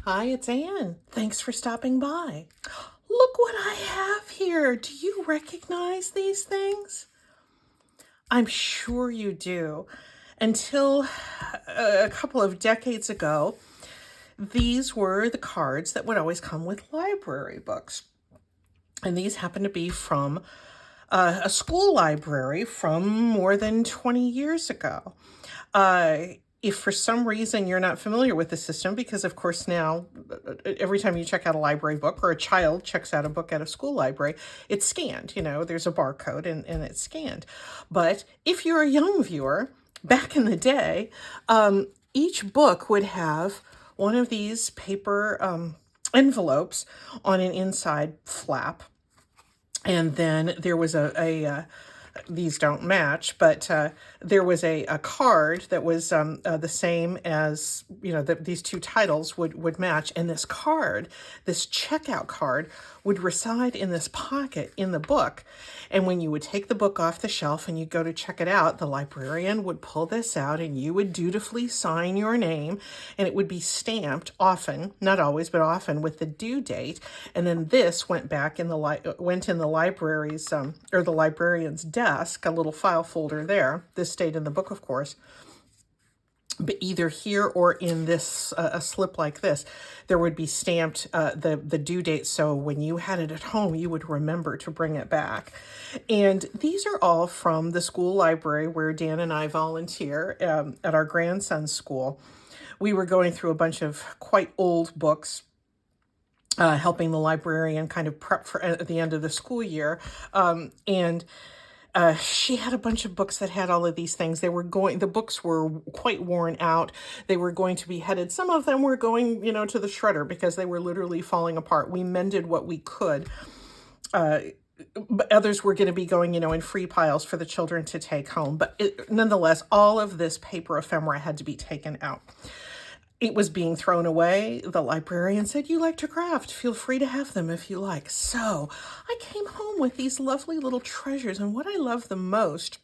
Hi, it's Anne. Thanks for stopping by. Look what I have here. Do you recognize these things? I'm sure you do. Until a couple of decades ago, these were the cards that would always come with library books. And these happen to be from a school library from more than 20 years ago. If for some reason you're not familiar with the system, because of course now every time you check out a library book or a child checks out a book at a school library, it's scanned. There's a barcode and it's scanned. But if you're a young viewer, back in the day, each book would have one of these paper envelopes on an inside flap. And then there was these don't match, but there was a card that was the same as, these two titles would match. And this card, this checkout card, would reside in this pocket in the book. And when you would take the book off the shelf and you go to check it out, the librarian would pull this out and you would dutifully sign your name, and it would be stamped often, not always, but often, with the due date. And then this went back in the library's or the librarian's desk, a little file folder there. This stayed in the book, of course. But either here or in this a slip like this, there would be stamped the due date. So when you had it at home, you would remember to bring it back. And these are all from the school library where Dan and I volunteer at our grandson's school. We were going through a bunch of quite old books, helping the librarian kind of prep for at the end of the school year. And she had a bunch of books that had all of these things. The books were quite worn out. They were going to be headed. Some of them were going, to the shredder because they were literally falling apart. We mended what we could. But others were going to be going, in free piles for the children to take home. But nonetheless, all of this paper ephemera had to be taken out. It was being thrown away. The librarian said, "You like to craft. Feel free to have them if you like." So I came home with these lovely little treasures. And what I love the most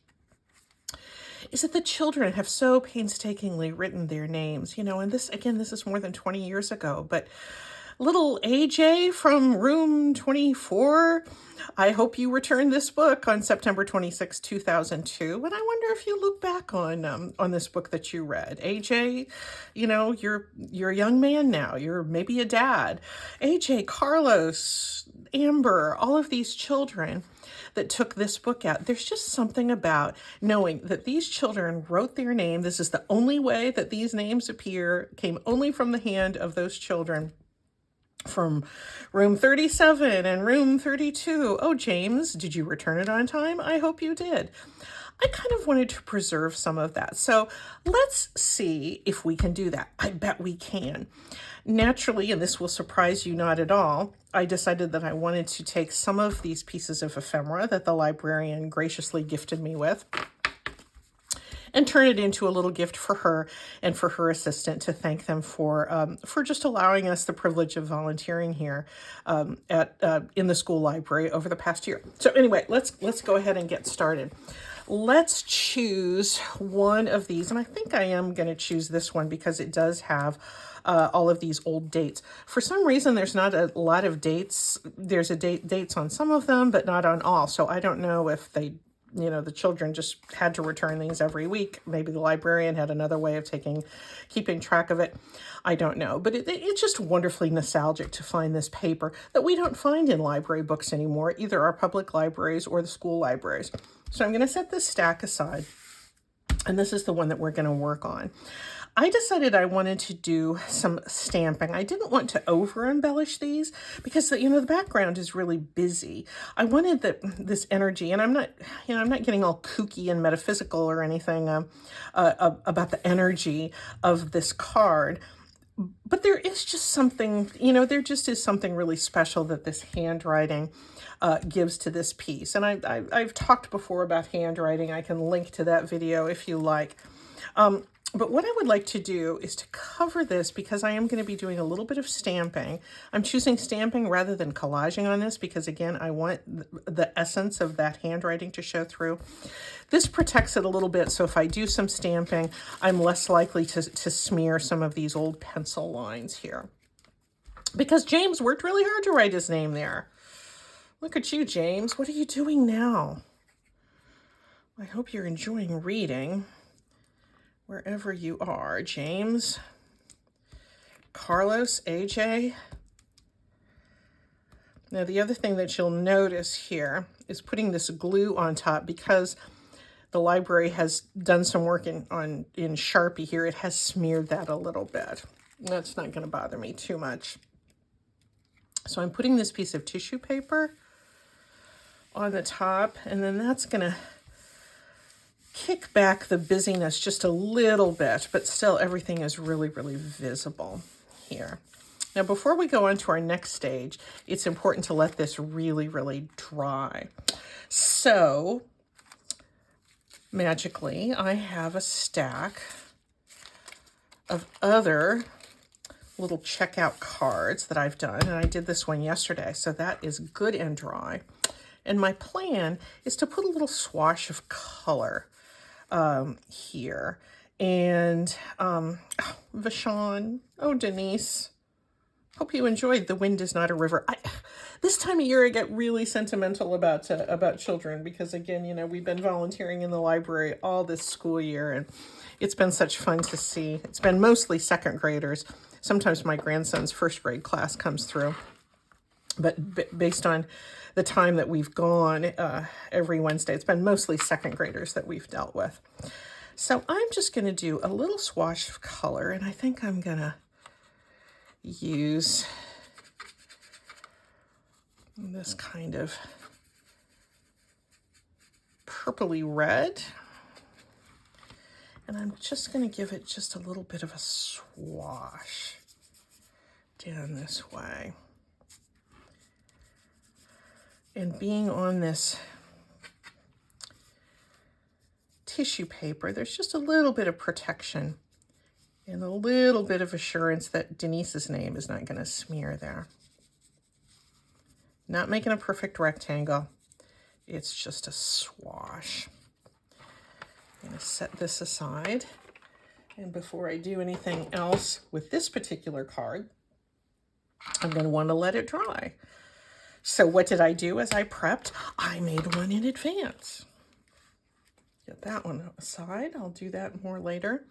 is that the children have so painstakingly written their names, and this is more than 20 years ago, but little AJ from room 24, I hope you returned this book on September 26, 2002. And I wonder if you look back on this book that you read. AJ, you're a young man now. You're maybe a dad. AJ, Carlos, Amber, all of these children that took this book out. There's just something about knowing that these children wrote their name. This is the only way that these names appear, came only from the hand of those children. From room 37 and room 32. Oh, James, did you return it on time? I hope you did. I kind of wanted to preserve some of that. So let's see if we can do that. I bet we can. Naturally, and this will surprise you not at all, I decided that I wanted to take some of these pieces of ephemera that the librarian graciously gifted me with and turn it into a little gift for her and for her assistant to thank them for just allowing us the privilege of volunteering here in the school library over the past year. So anyway, let's go ahead and get started. Let's choose one of these, and I think I am going to choose this one because it does have all of these old dates. For some reason, there's not a lot of dates. There's dates on some of them, but not on all. So I don't know if the children just had to return these every week. Maybe the librarian had another way of keeping track of it. I don't know. But it's just wonderfully nostalgic to find this paper that we don't find in library books anymore, either our public libraries or the school libraries. So I'm going to set this stack aside. And this is the one that we're going to work on. I decided I wanted to do some stamping. I didn't want to over embellish these because the background is really busy. I wanted this energy, and I'm not getting all kooky and metaphysical or anything about the energy of this card. But there is just something, there just is something really special that this handwriting gives to this piece. And I've talked before about handwriting. I can link to that video if you like. But what I would like to do is to cover this because I am going to be doing a little bit of stamping. I'm choosing stamping rather than collaging on this because, again, I want the essence of that handwriting to show through. This protects it a little bit, so if I do some stamping, I'm less likely to smear some of these old pencil lines here. because James worked really hard to write his name there. Look at you, James. What are you doing now? I hope you're enjoying reading wherever you are. James, Carlos, AJ. Now, the other thing that you'll notice here is putting this glue on top, because the library has done some work in Sharpie here. It has smeared that a little bit. That's not going to bother me too much. So I'm putting this piece of tissue paper on the top, and then that's going to kick back the busyness just a little bit, but still everything is really, really visible here. Now, before we go on to our next stage, it's important to let this really, really dry. So, magically, I have a stack of other little checkout cards that I've done, and I did this one yesterday, so that is good and dry. And my plan is to put a little swash of color here. And, Vashon, oh, Denise, hope you enjoyed The Wind is Not a River. This time of year, I get really sentimental about children, because, again, you know, we've been volunteering in the library all this school year, and it's been such fun to see. It's been mostly second graders. Sometimes my grandson's first grade class comes through. But based on the time that we've gone every Wednesday, it's been mostly second graders that we've dealt with. So I'm just going to do a little swash of color, and I think I'm going to use this kind of purpley red, and I'm just going to give it just a little bit of a swash down this way. And being on this tissue paper, there's just a little bit of protection and a little bit of assurance that Denise's name is not going to smear there. Not making a perfect rectangle. It's just a swash. I'm going to set this aside. And before I do anything else with this particular card, I'm going to want to let it dry. So what did I do as I prepped? I made one in advance. Get that one aside. I'll do that more later.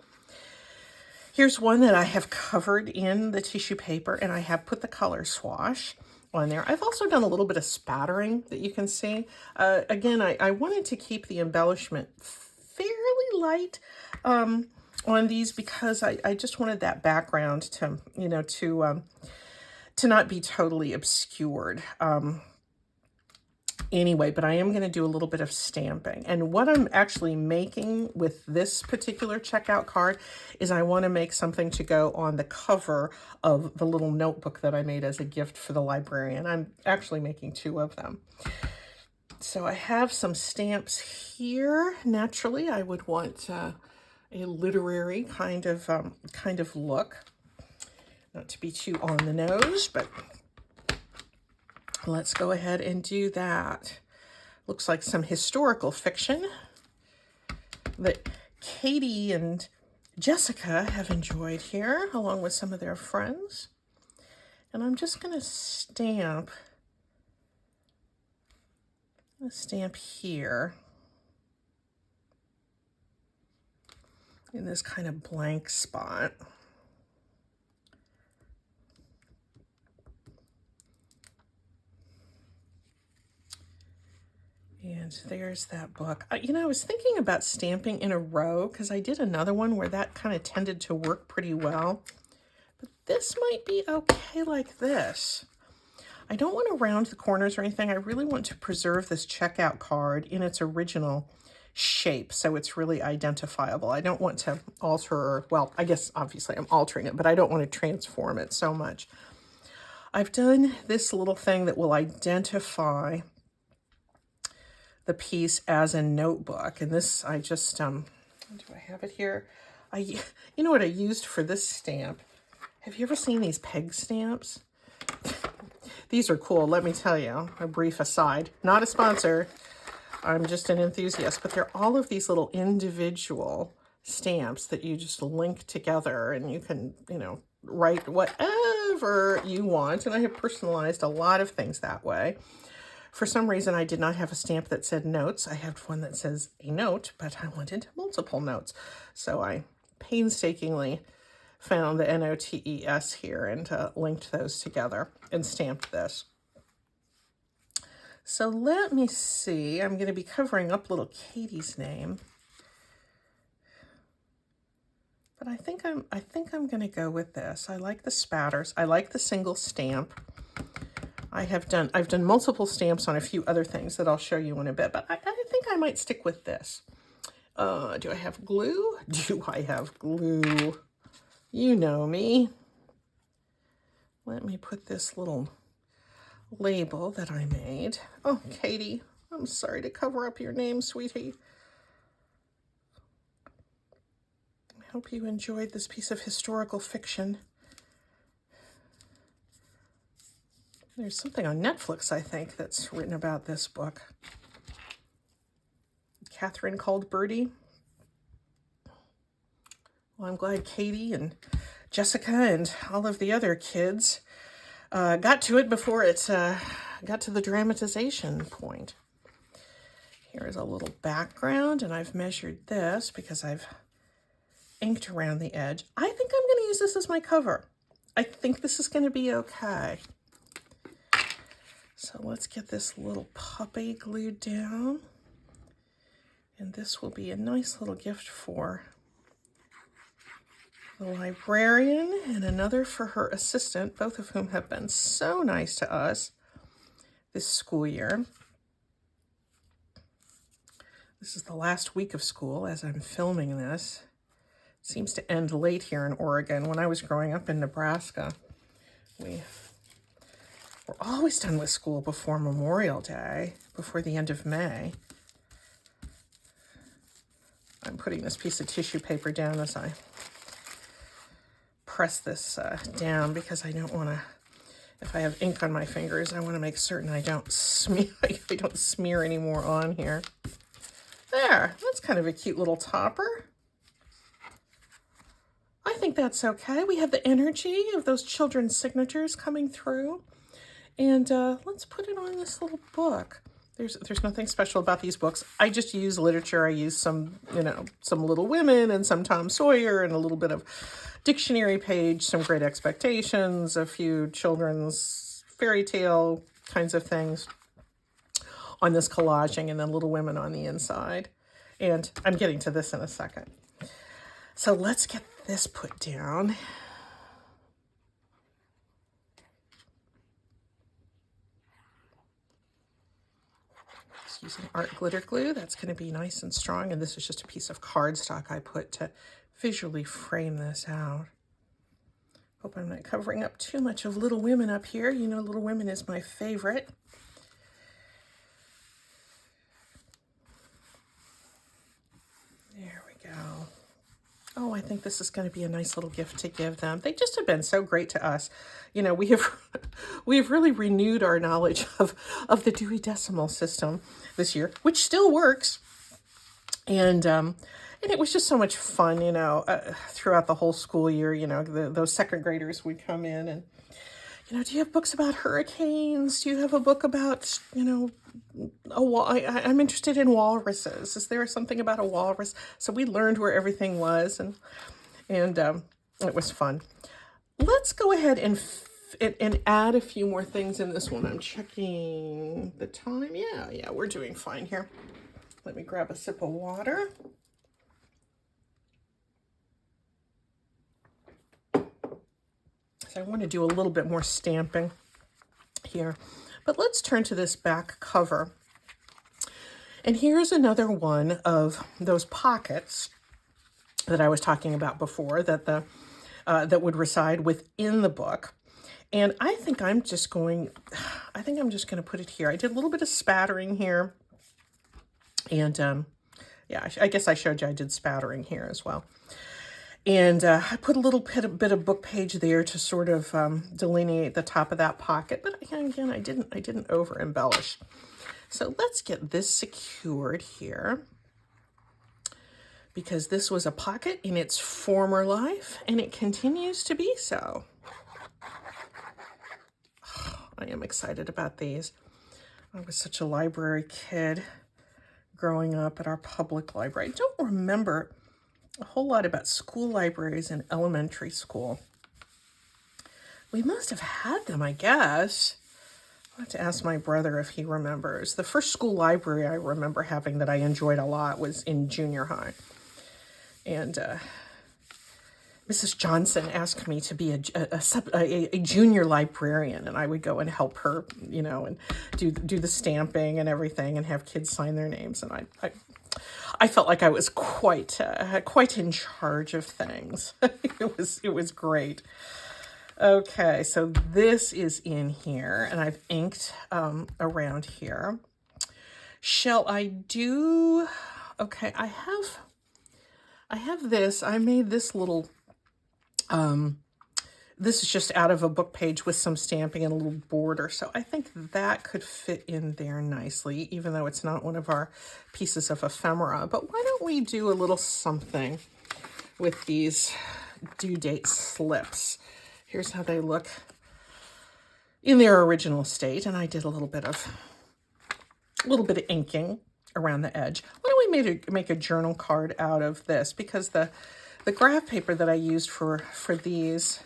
Here's one that I have covered in the tissue paper, and I have put the color swash on there. I've also done a little bit of spattering that you can see. Again, I wanted to keep the embellishment fairly light on these, because I just wanted that background to, you know, to not be totally obscured. Anyway, but I am going to do a little bit of stamping. And what I'm actually making with this particular checkout card is I want to make something to go on the cover of the little notebook that I made as a gift for the librarian. I'm actually making 2 of them. So I have some stamps here. Naturally, I would want a literary kind of look. Not to be too on the nose, but let's go ahead and do that. Looks like some historical fiction that Katie and Jessica have enjoyed here, along with some of their friends. And I'm just going to stamp here in this kind of blank spot. And there's that book. You know, I was thinking about stamping in a row, because I did another one where that kind of tended to work pretty well. But this might be okay like this. I don't want to round the corners or anything. I really want to preserve this checkout card in its original shape, so it's really identifiable. I don't want to alter, or, well, I guess obviously I'm altering it, but I don't want to transform it so much. I've done this little thing that will identify the piece as a notebook, and this I just do I have it here? You know what I used for this stamp? Have you ever seen these peg stamps? These are cool, let me tell you. A brief aside, not a sponsor. I'm just an enthusiast, but they're all of these little individual stamps that you just link together, and you can, you know, write whatever you want. And I have personalized a lot of things that way. For some reason, I did not have a stamp that said notes. I have one that says a note, but I wanted multiple notes. So I painstakingly found the NOTES here and linked those together and stamped this. So let me see. I'm going to be covering up little Katie's name. But I think I'm going to go with this. I like the spatters. I like the single stamp. I've done multiple stamps on a few other things that I'll show you in a bit, but I think I might stick with this. Do I have glue? Do I have glue? You know me. Let me put this little label that I made. Oh, Katie, I'm sorry to cover up your name, sweetie. I hope you enjoyed this piece of historical fiction. There's something on Netflix, I think, that's written about this book. Catherine called Birdie. Well, I'm glad Katie and Jessica and all of the other kids got to it before it got to the dramatization point. Here is a little background, and I've measured this because I've inked around the edge. I think I'm going to use this as my cover. I think this is going to be okay. So let's get this little puppy glued down. And this will be a nice little gift for the librarian and another for her assistant, both of whom have been so nice to us this school year. This is the last week of school as I'm filming this. It seems to end late here in Oregon. When I was growing up in Nebraska, we're always done with school before Memorial Day, before the end of May. I'm putting this piece of tissue paper down as I press this down because I don't want to, if I have ink on my fingers, I want to make certain I don't smear any more on here. There, that's kind of a cute little topper. I think that's okay. We have the energy of those children's signatures coming through. And let's put it on this little book. There's nothing special about these books. I just use literature. I use some, some Little Women and some Tom Sawyer and a little bit of dictionary page, some Great Expectations, a few children's fairy tale kinds of things on this collaging, and then Little Women on the inside. And I'm getting to this in a second. So let's get this put down. Just using art glitter glue. That's going to be nice and strong. And this is just a piece of cardstock I put to visually frame this out. Hope I'm not covering up too much of Little Women up here. You know, Little Women is my favorite. There we go. Oh, I think this is going to be a nice little gift to give them. They just have been so great to us. You know, we have really renewed our knowledge of the Dewey Decimal System this year, which still works. And it was just so much fun, throughout the whole school year. Those second graders would come in and, do you have books about hurricanes? Do you have a book about, I'm interested in walruses. Is there something about a walrus? So we learned where everything was, and it was fun. Let's go ahead and add a few more things in this one. I'm checking the time. Yeah, we're doing fine here. Let me grab a sip of water. So I want to do a little bit more stamping here. But let's turn to this back cover. And here's another one of those pockets that I was talking about before that that would reside within the book. And I think I'm just going to put it here. I did a little bit of spattering here. And yeah, I guess I showed you I did spattering here as well. And I put a little bit of book page there to sort of delineate the top of that pocket. But again, I didn't over embellish. So let's get this secured here because this was a pocket in its former life, and it continues to be so. I am excited about these. I was such a library kid growing up at our public library. I don't remember a whole lot about school libraries in elementary school. We must have had them, I guess. I'll have to ask my brother if he remembers. The first school library I remember having that I enjoyed a lot was in junior high. And Mrs. Johnson asked me to be a junior librarian, and I would go and help her, you know, and do the stamping and everything and have kids sign their names. And I felt like I was quite in charge of things. It was great. Okay, so this is in here, and I've inked around here. Shall I do? Okay, I have this. I made this little. This is just out of a book page with some stamping and a little border, so I think that could fit in there nicely, even though it's not one of our pieces of ephemera. But why don't we do a little something with these due date slips? Here's how they look in their original state, and I did a little bit of inking around the edge. Why don't we make a journal card out of this? Because the graph paper that I used for these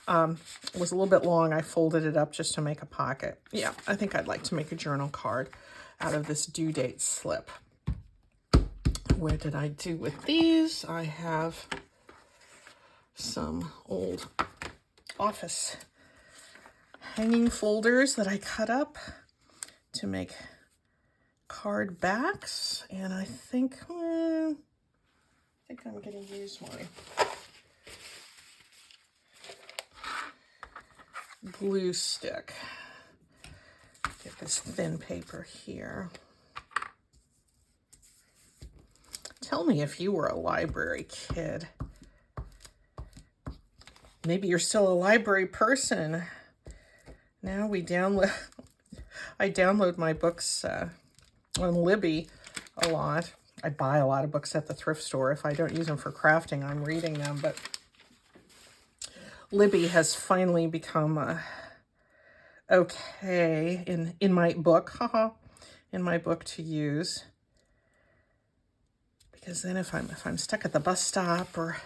was a little bit long. I folded it up just to make a pocket. Yeah, I think I'd like to make a journal card out of this due date slip. Where did I do with these? I have some old office hanging folders that I cut up to make card backs, and I think I'm going to use my glue stick. Get this thin paper here. Tell me if you were a library kid. Maybe you're still a library person. Now I download my books on Libby a lot. I buy a lot of books at the thrift store. If I don't use them for crafting, I'm reading them. But Libby has finally become okay in my book, in my book to use. Because then if I'm stuck at the bus stop or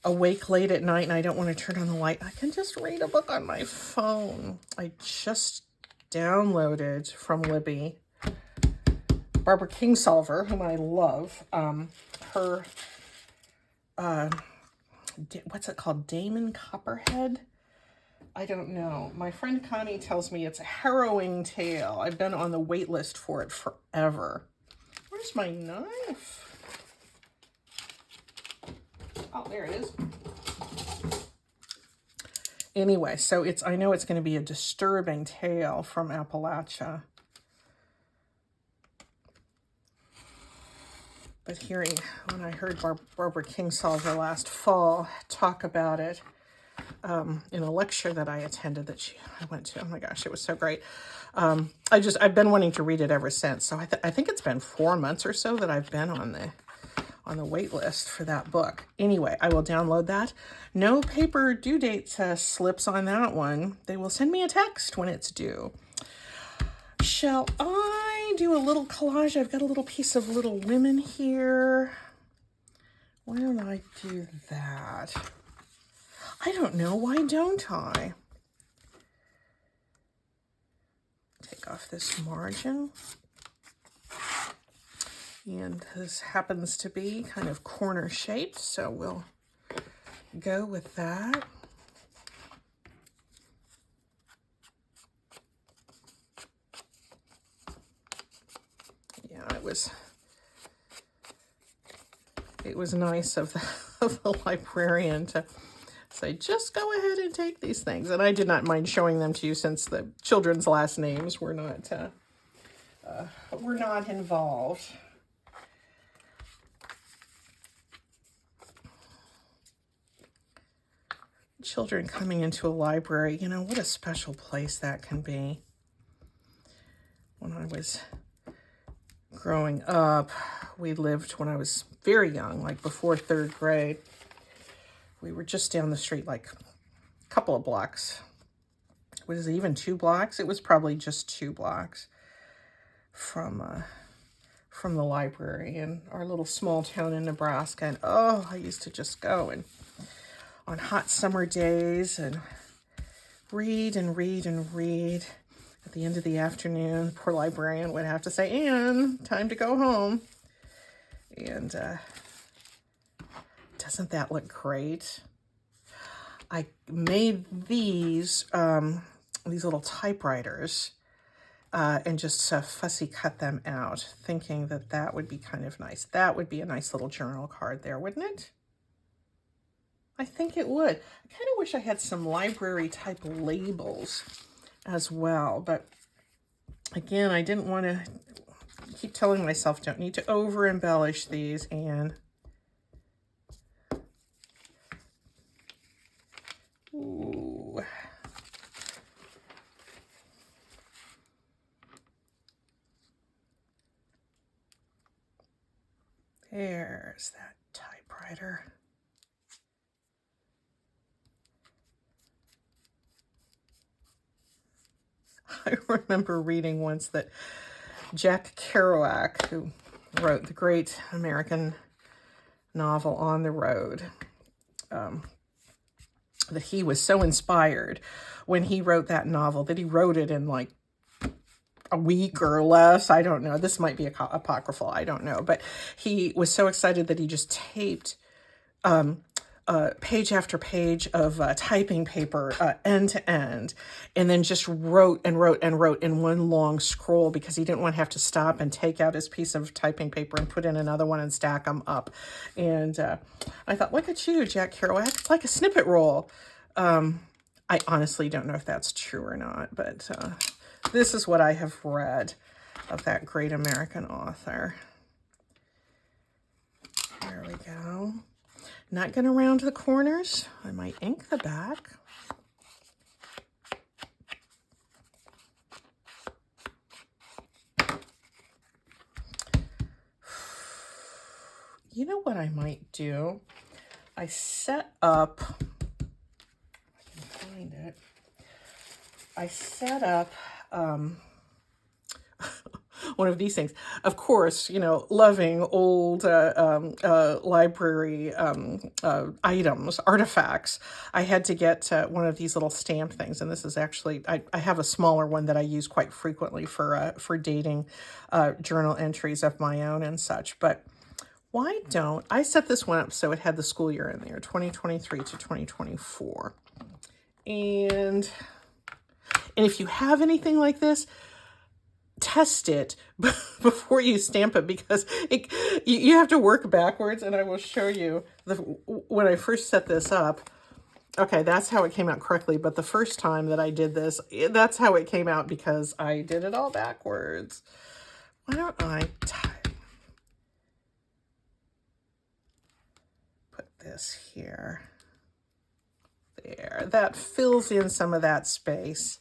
awake late at night and I don't want to turn on the light, I can just read a book on my phone. I just downloaded from Libby Barbara Kingsolver, whom I love, her, what's it called? Damon Copperhead? I don't know. My friend Connie tells me it's a harrowing tale. I've been on the wait list for it forever. Where's my knife? Oh, there it is. Anyway, so I know it's going to be a disturbing tale from Appalachia. But when I heard Barbara Kingsolver last fall talk about it in a lecture that I attended I went to, oh my gosh, it was so great. I've been wanting to read it ever since. So I think it's been 4 months or so that I've been on the wait list for that book. Anyway, I will download that. No paper due date slips on that one. They will send me a text when it's due. Shall I do a little collage? I've got a little piece of Little Women here. Why don't I do that? I don't know. Why don't I? Take off this margin. And this happens to be kind of corner shaped, so we'll go with that. Yeah, it was nice of the librarian to say, just go ahead and take these things. And I did not mind showing them to you since the children's last names were not involved. Children coming into a library, you know, what a special place that can be. When I was growing up, we lived when I was very young, like before 3rd grade. We were just down the street, like a couple of blocks. Was it even 2 blocks? It was probably just 2 blocks from the library in our little small town in Nebraska. And oh, I used to just go and on hot summer days and read and read and read. At the end of the afternoon, the poor librarian would have to say, "Anne, time to go home." And doesn't that look great? I made these little typewriters and just fussy cut them out, thinking that that would be kind of nice. That would be a nice little journal card there, wouldn't it? I think it would. I kind of wish I had some library type labels as well, but again, I didn't want to keep telling myself don't need to over embellish these. And ooh, there's that typewriter. I remember reading once that Jack Kerouac, who wrote the great American novel On the Road, that he was so inspired when he wrote that novel that he wrote it in like a week or less. I don't know. This might be apocryphal. I don't know. But he was so excited that he just taped page after page of typing paper end to end, and then just wrote and wrote and wrote in one long scroll because he didn't want to have to stop and take out his piece of typing paper and put in another one and stack them up. And I thought, look at you, Jack Kerouac. It's like a snippet roll. I honestly don't know if that's true or not, but this is what I have read of that great American author. There we go. Not going to round the corners. I might ink the back. You know what I might do? I set up, I can find it. I set up one of these things. Of course, you know, loving old library items, artifacts, I had to get one of these little stamp things. And this is actually, I have a smaller one that I use quite frequently for dating journal entries of my own and such. But why don't I set this one up so it had the school year in there, 2023 to 2024. And if you have anything like this, test it before you stamp it, because you have to work backwards. And I will show you when I first set this up. Okay, that's how it came out correctly. But the first time that I did this, that's how it came out because I did it all backwards. Why don't I put this here? There, that fills in some of that space.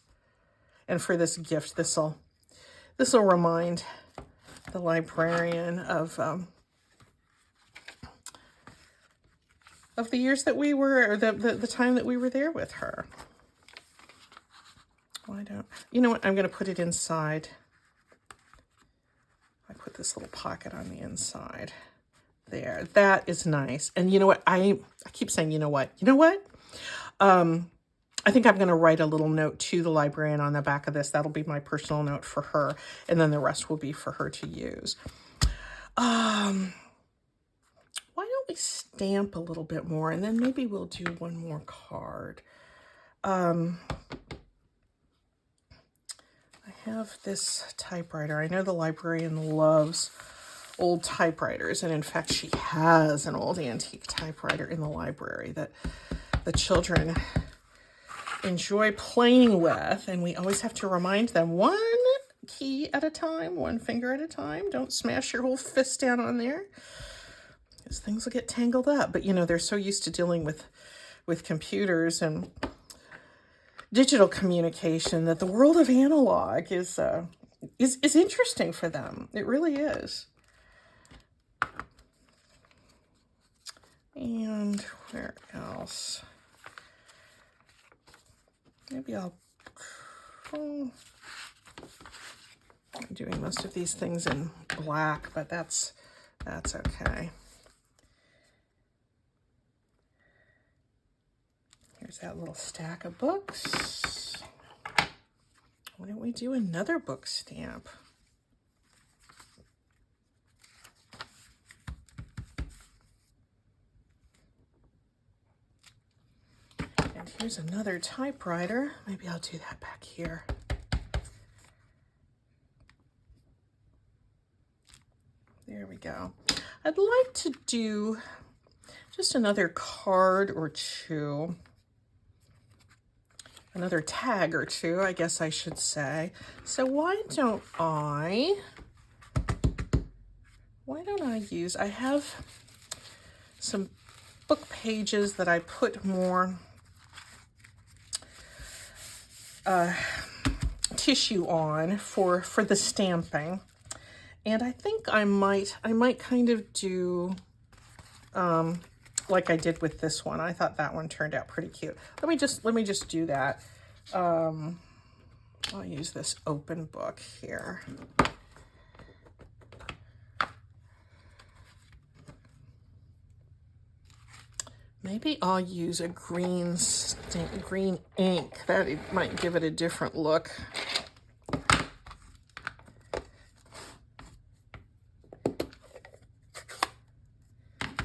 And for this gift, this will remind the librarian of the years that we were, or the time that we were there with her. Why don't, you know what, I'm going to put it inside. I put this little pocket on the inside. There, that is nice. And you know what, I keep saying, you know what? I think I'm going to write a little note to the librarian on the back of this. That'll be my personal note for her. And then the rest will be for her to use. Why don't we stamp a little bit more? And then maybe we'll do one more card. I have this typewriter. I know the librarian loves old typewriters. And in fact, she has an old antique typewriter in the library that the children enjoy playing with, and we always have to remind them one key at a time, one finger at a time. Don't smash your whole fist down on there, because things will get tangled up. But you know, they're so used to dealing with computers and digital communication that the world of analog is interesting for them. It really is. And where else? Maybe I'm doing most of these things in black, but that's okay. Here's that little stack of books. Why don't we do another book stamp? And here's another typewriter. Maybe I'll do that back here. There we go. I'd like to do just another card or two. Another tag or two, I guess I should say. So why don't I use, I have some book pages that I put more tissue on for the stamping. And I think I might kind of do like I did with this one. I thought that one turned out pretty cute. Let me just do that. I'll use this open book here. Maybe I'll use a green ink. That might give it a different look.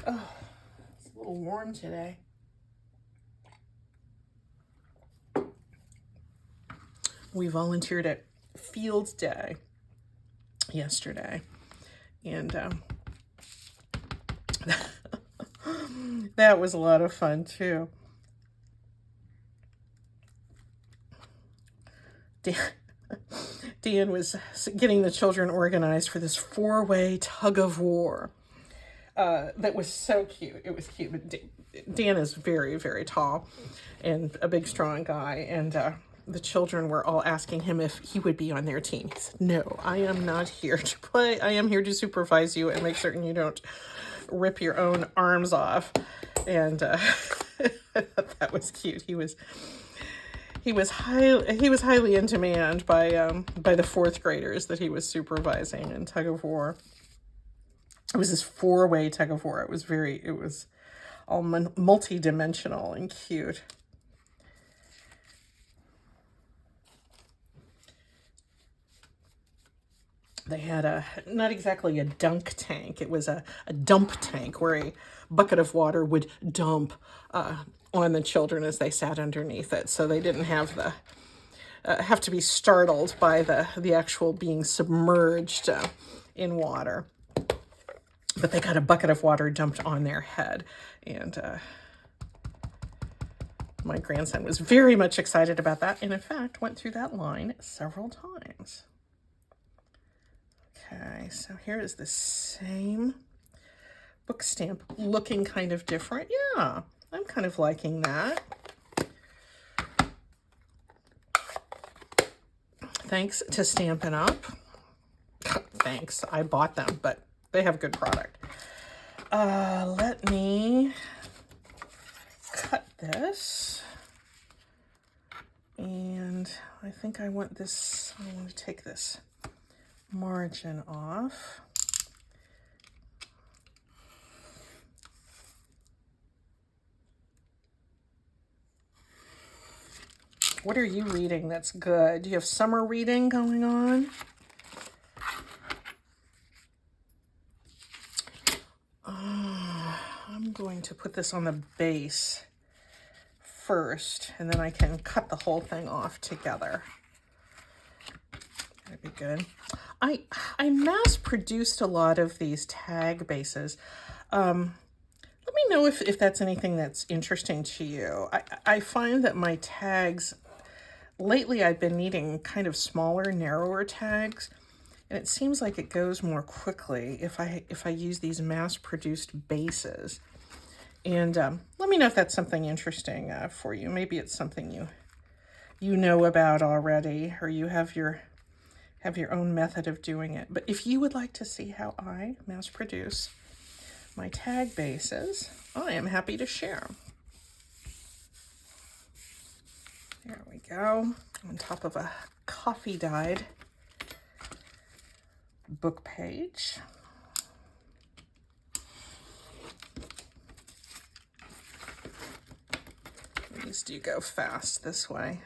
Oh, it's a little warm today. We volunteered at Fields Day yesterday, and that was a lot of fun too. Dan was getting the children organized for this 4-way tug of war. That was so cute. It was cute. But Dan is very, very tall and a big, strong guy. And the children were all asking him if he would be on their team. He said, "No, I am not here to play. I am here to supervise you and make certain you don't rip your own arms off." And I thought that was cute. He was highly in demand by the 4th graders that he was supervising in tug of war. It was this 4-way tug of war. It was all multi-dimensional and cute. They had not exactly a dunk tank. It was a dump tank where a bucket of water would dump on the children as they sat underneath it. So they didn't have have to be startled by the actual being submerged in water. But they got a bucket of water dumped on their head. And my grandson was very much excited about that. And in fact, went through that line several times. Okay, so here is the same book stamp looking kind of different. Yeah, I'm kind of liking that. Thanks to Stampin' Up. Thanks, I bought them, but they have good product. Let me cut this. And I think I want to take this margin off. What are you reading that's good? Do you have summer reading going on? I'm going to put this on the base first, and then I can cut the whole thing off together. That'd be good. I mass produced a lot of these tag bases. Let me know if that's anything that's interesting to you. I find that my tags, lately I've been needing kind of smaller, narrower tags, and it seems like it goes more quickly if I use these mass-produced bases. And let me know if that's something interesting for you. Maybe it's something you know about already, or you have your own method of doing it. But if you would like to see how I mass produce my tag bases, I am happy to share. There we go, on top of a coffee-dyed book page. These do go fast this way.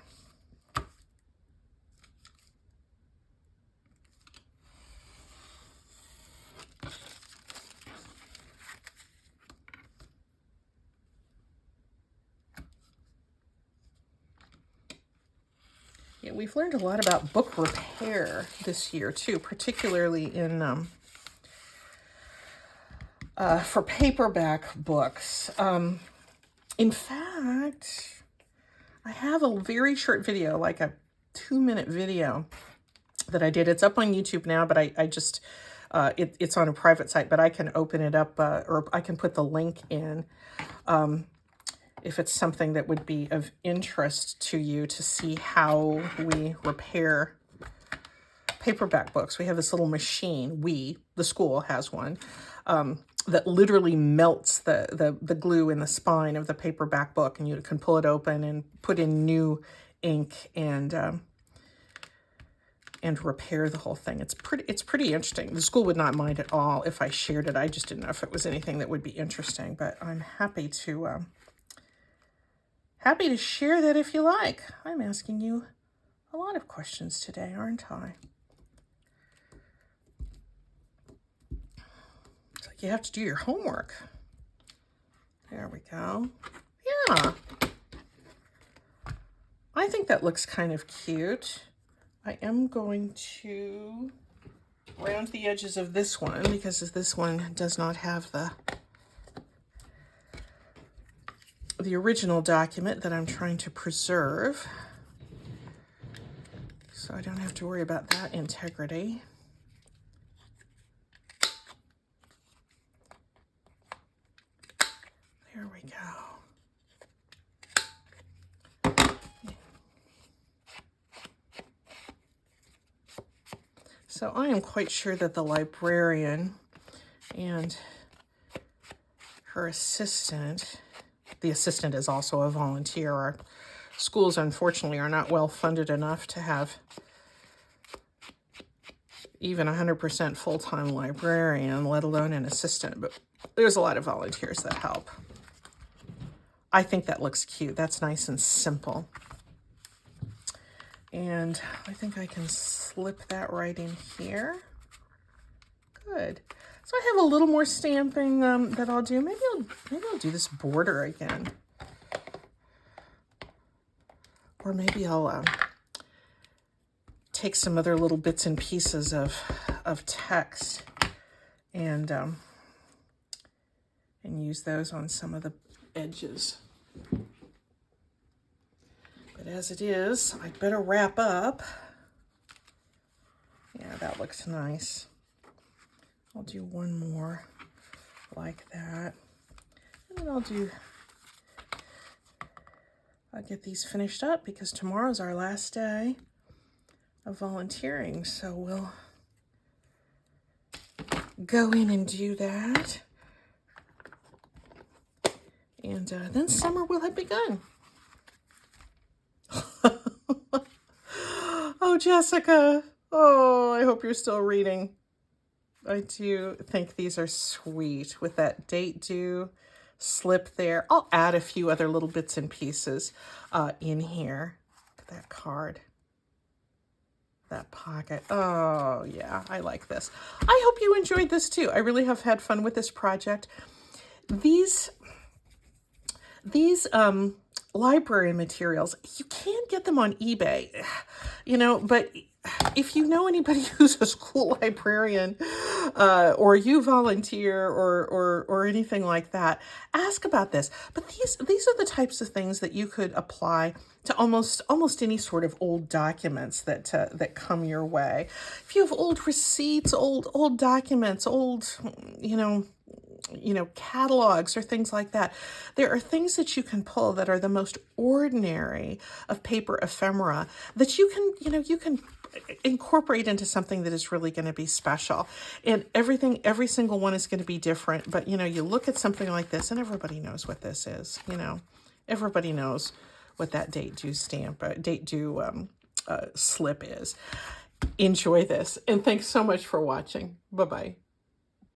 Yeah, we've learned a lot about book repair this year too, particularly in for paperback books. In fact, I have a very short video, like a 2-minute video that I did. It's up on YouTube now, but I just, it's on a private site, but I can open it up, or I can put the link in if it's something that would be of interest to you to see how we repair paperback books. We have this little machine, the school has one, that literally melts the glue in the spine of the paperback book, and you can pull it open and put in new ink and repair the whole thing. It's pretty interesting. The school would not mind at all if I shared it. I just didn't know if it was anything that would be interesting, but I'm happy to share that if you like. I'm asking you a lot of questions today, aren't I? It's like you have to do your homework. There we go. Yeah. I think that looks kind of cute. I am going to round the edges of this one because this one does not have the original document that I'm trying to preserve. So I don't have to worry about that integrity. There we go. So I am quite sure that the librarian and her assistant, the assistant is also a volunteer. Our schools, unfortunately, are not well funded enough to have even 100% full-time librarian, let alone an assistant, but there's a lot of volunteers that help. I think that looks cute. That's nice and simple. And I think I can slip that right in here. Good. So I have a little more stamping that I'll do. Maybe I'll do this border again. Or maybe I'll take some other little bits and pieces of text and use those on some of the edges. But as it is, I'd better wrap up. Yeah, that looks nice. I'll do one more like that. And then I'll get these finished up because tomorrow's our last day of volunteering. So we'll go in and do that. And then summer will have begun. Oh, Jessica. Oh, I hope you're still reading. I do think these are sweet with that date due slip there. I'll add a few other little bits and pieces in here. Look at that card. That pocket. Oh, yeah, I like this. I hope you enjoyed this too. I really have had fun with this project. These library materials, you can get them on eBay, but if you know anybody who's a school librarian or you volunteer or anything like that, ask about this. But these are the types of things that you could apply to almost any sort of old documents that come your way. If you have old receipts, old documents, old you know, catalogs or things like that. There are things that you can pull that are the most ordinary of paper ephemera that you can, you know, you can incorporate into something that is really going to be special. And every single one is going to be different. But, you know, you look at something like this and everybody knows what this is, you know. Everybody knows what that date due stamp, date due slip is. Enjoy this. And thanks so much for watching. Bye-bye.